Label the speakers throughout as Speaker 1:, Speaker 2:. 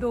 Speaker 1: 2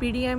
Speaker 1: PDM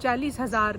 Speaker 1: 40,000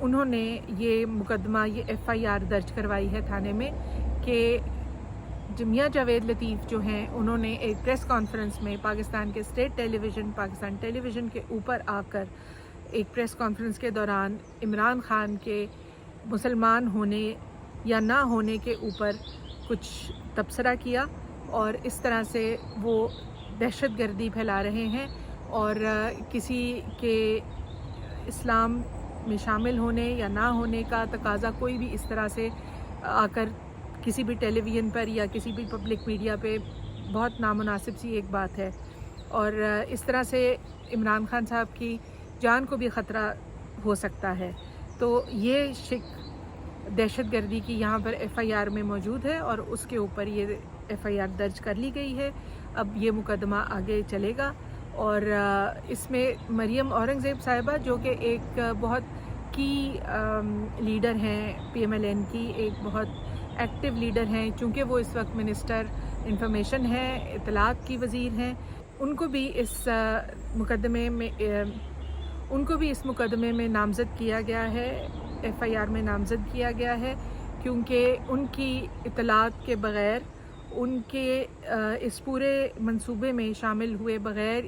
Speaker 1: انہوں نے یہ مقدمہ، یہ FIR درج کروائی ہے تھانے میں کہ میاں جاوید لطیف جو ہیں انہوں نے ایک پریس کانفرنس میں پاکستان کے اسٹیٹ ٹیلی ویژن، پاکستان ٹیلی ویژن کے اوپر آ کر ایک پریس کانفرنس کے دوران عمران خان کے مسلمان ہونے یا نہ ہونے کے اوپر کچھ تبصرہ کیا، اور اس طرح سے وہ دہشت گردی پھیلا رہے ہیں اور کسی کے اسلام میں شامل ہونے یا نہ ہونے کا تقاضا کوئی بھی اس طرح سے آ کر کسی بھی ٹیلی ویژن پر یا کسی بھی پبلک میڈیا پہ بہت نامناسب سی ایک بات ہے، اور اس طرح سے عمران خان صاحب کی جان کو بھی خطرہ ہو سکتا ہے۔ تو یہ شک دہشت گردی کی یہاں پر FIR میں موجود ہے اور اس کے اوپر یہ FIR درج کر لی گئی ہے۔ اب یہ مقدمہ آگے چلے گا، اور اس میں مریم اورنگزیب صاحبہ جو کہ ایک بہت کی لیڈر ہیں PMLN کی، ایک بہت ایکٹیو لیڈر ہیں، چونکہ وہ اس وقت منسٹر انفارمیشن ہیں، اطلاعات کی وزیر ہیں، ان کو بھی اس مقدمے میں نامزد کیا گیا ہے، FIR میں نامزد کیا گیا ہے، کیونکہ ان کی اطلاعات کے بغیر، ان کے اس پورے منصوبے میں شامل ہوئے بغیر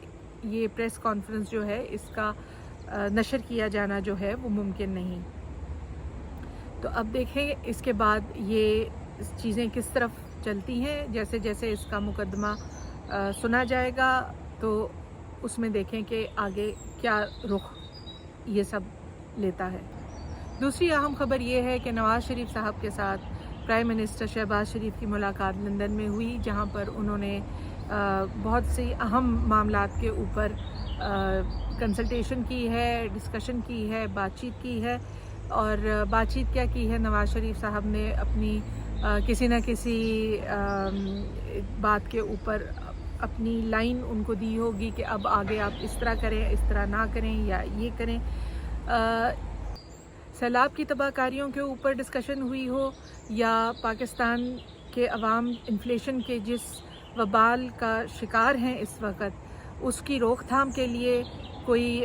Speaker 1: یہ پریس کانفرنس جو ہے اس کا نشر کیا جانا جو ہے وہ ممکن نہیں۔ تو اب دیکھیں اس کے بعد یہ چیزیں کس طرف چلتی ہیں، جیسے جیسے اس کا مقدمہ سنا جائے گا تو اس میں دیکھیں کہ آگے کیا رخ یہ سب لیتا ہے۔ دوسری اہم خبر یہ ہے کہ نواز شریف صاحب کے ساتھ پرائم منسٹر شہباز شریف کی ملاقات لندن میں ہوئی، جہاں پر انہوں نے بہت سی اہم معاملات کے اوپر کنسلٹیشن کی ہے، ڈسکشن کی ہے، بات چیت کی ہے۔ اور بات چیت کیا کی ہے، نواز شریف صاحب نے اپنی کسی نہ کسی بات کے اوپر اپنی لائن ان کو دی ہوگی کہ اب آگے آپ اس طرح کریں، اس طرح نہ کریں یا یہ کریں۔ سیلاب کی تباہ کاریوں کے اوپر ڈسکشن ہوئی ہو یا پاکستان کے عوام انفلیشن کے جس وبال کا شکار ہیں اس وقت، اس کی روک تھام کے لیے کوئی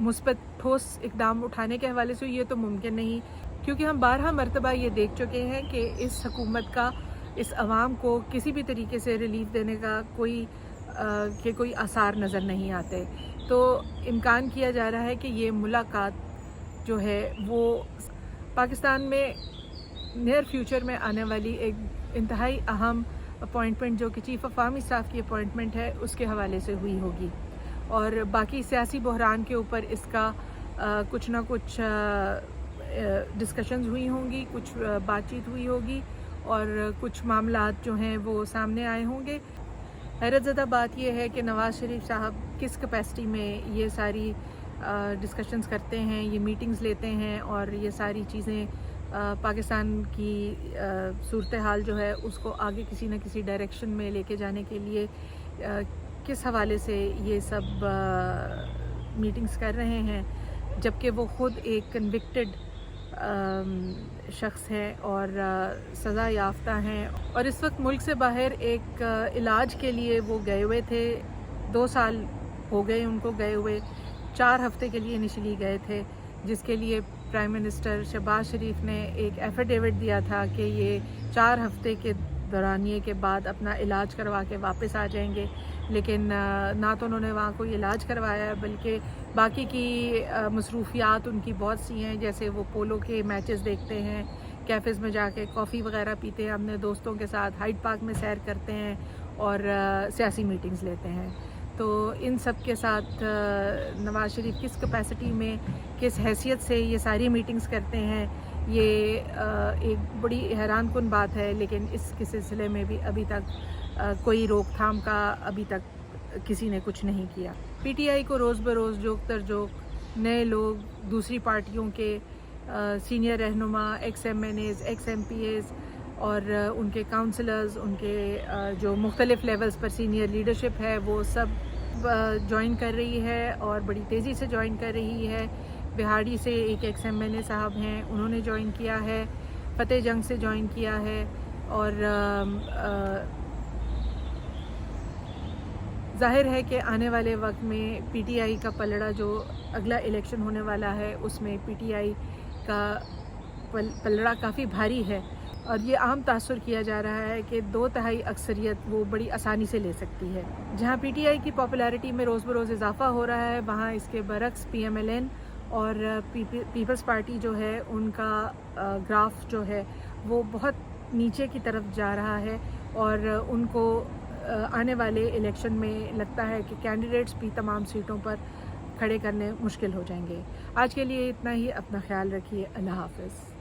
Speaker 1: مثبت ٹھوس اقدام اٹھانے کے حوالے سے یہ تو ممکن نہیں، کیونکہ ہم 12 مرتبہ یہ دیکھ چکے ہیں کہ اس حکومت کا اس عوام کو کسی بھی طریقے سے ریلیف دینے کا کوئی آثار نظر نہیں آتے۔ تو امکان کیا جا رہا ہے کہ یہ ملاقات جو ہے وہ پاکستان میں نیئر فیوچر میں آنے والی ایک انتہائی اہم اپوائنٹمنٹ جو کہ چیف آف آرمی اسٹاف کی اپوائنٹمنٹ ہے اس کے حوالے سے ہوئی ہوگی، اور باقی سیاسی بحران کے اوپر اس کا کچھ نہ کچھ ڈسکشنز ہوئی ہوں گی، کچھ بات چیت ہوئی ہوگی، اور کچھ معاملات جو ہیں وہ سامنے آئے ہوں گے۔ حیرت زدہ بات یہ ہے کہ نواز شریف صاحب کس کیپیسٹی میں یہ ساری ڈسکشنز کرتے ہیں، یہ میٹنگز لیتے ہیں، اور یہ ساری چیزیں پاکستان کی صورتحال جو ہے اس کو آگے کسی نہ کسی ڈائریکشن میں لے کے جانے کے لیے کس حوالے سے یہ سب میٹنگز کر رہے ہیں، جبکہ وہ خود ایک کنوکٹڈ شخص ہیں اور سزا یافتہ ہیں، اور اس وقت ملک سے باہر ایک علاج کے لیے وہ گئے ہوئے تھے۔ 2 سال ہو گئے ان کو گئے ہوئے، 4 ہفتے کے لیے انیشلی گئے تھے، جس کے لیے پرائم منسٹر شہباز شریف نے ایک ایفیڈیوٹ دیا تھا کہ یہ 4 ہفتے کے دورانیے کے بعد اپنا علاج کروا کے واپس آ جائیں گے، لیکن نہ تو انہوں نے وہاں کوئی علاج کروایا، بلکہ باقی کی مصروفیات ان کی بہت سی ہیں، جیسے وہ پولو کے میچز دیکھتے ہیں، کیفز میں جا کے کافی وغیرہ پیتے ہیں اپنے دوستوں کے ساتھ، ہائیڈ پارک میں سیر کرتے ہیں اور سیاسی میٹنگز لیتے ہیں۔ تو ان سب کے ساتھ نواز شریف کس کیپیسٹی میں، کس حیثیت سے یہ ساری میٹنگز کرتے ہیں، یہ ایک بڑی حیران کن بات ہے، لیکن اس کے سلسلے میں بھی ابھی تک کوئی روک تھام کا ابھی تک کسی نے کچھ نہیں کیا۔ PTI کو روز بروز جوک در جوک نئے لوگ، دوسری پارٹیوں کے سینئر رہنما، ایکس MNAs، ایکس MPAs اور ان کے کاؤنسلرز، ان کے جو مختلف لیولز پر سینئر لیڈرشپ ہے، وہ سب جوائن کر رہی ہے اور بڑی تیزی سے جوائن کر رہی ہے۔ بہاڑی سے ایک ایکس MNA صاحب ہیں، انہوں نے جوائن کیا ہے، فتح جنگ سے جوائن کیا ہے، اور ظاہر ہے کہ آنے والے وقت میں پی ٹی آئی کا پلڑا جو اگلا الیکشن ہونے والا ہے اس میں پی ٹی آئی کا پلڑا کافی بھاری ہے، اور یہ عام تاثر کیا جا رہا ہے کہ 2/3 اکثریت وہ بڑی آسانی سے لے سکتی ہے۔ جہاں پی ٹی آئی کی پاپولیرٹی میں روز بروز اضافہ ہو رہا ہے، وہاں اس کے برعکس پی ایم ایل این اور پیپلز پارٹی جو ہے ان کا گراف جو ہے وہ بہت نیچے کی طرف جا رہا ہے، اور ان کو آنے والے الیکشن میں لگتا ہے کہ کینڈیڈیٹس بھی تمام سیٹوں پر کھڑے کرنے مشکل ہو جائیں گے۔ آج کے لیے اتنا ہی، اپنا خیال رکھیے، اللہ حافظ۔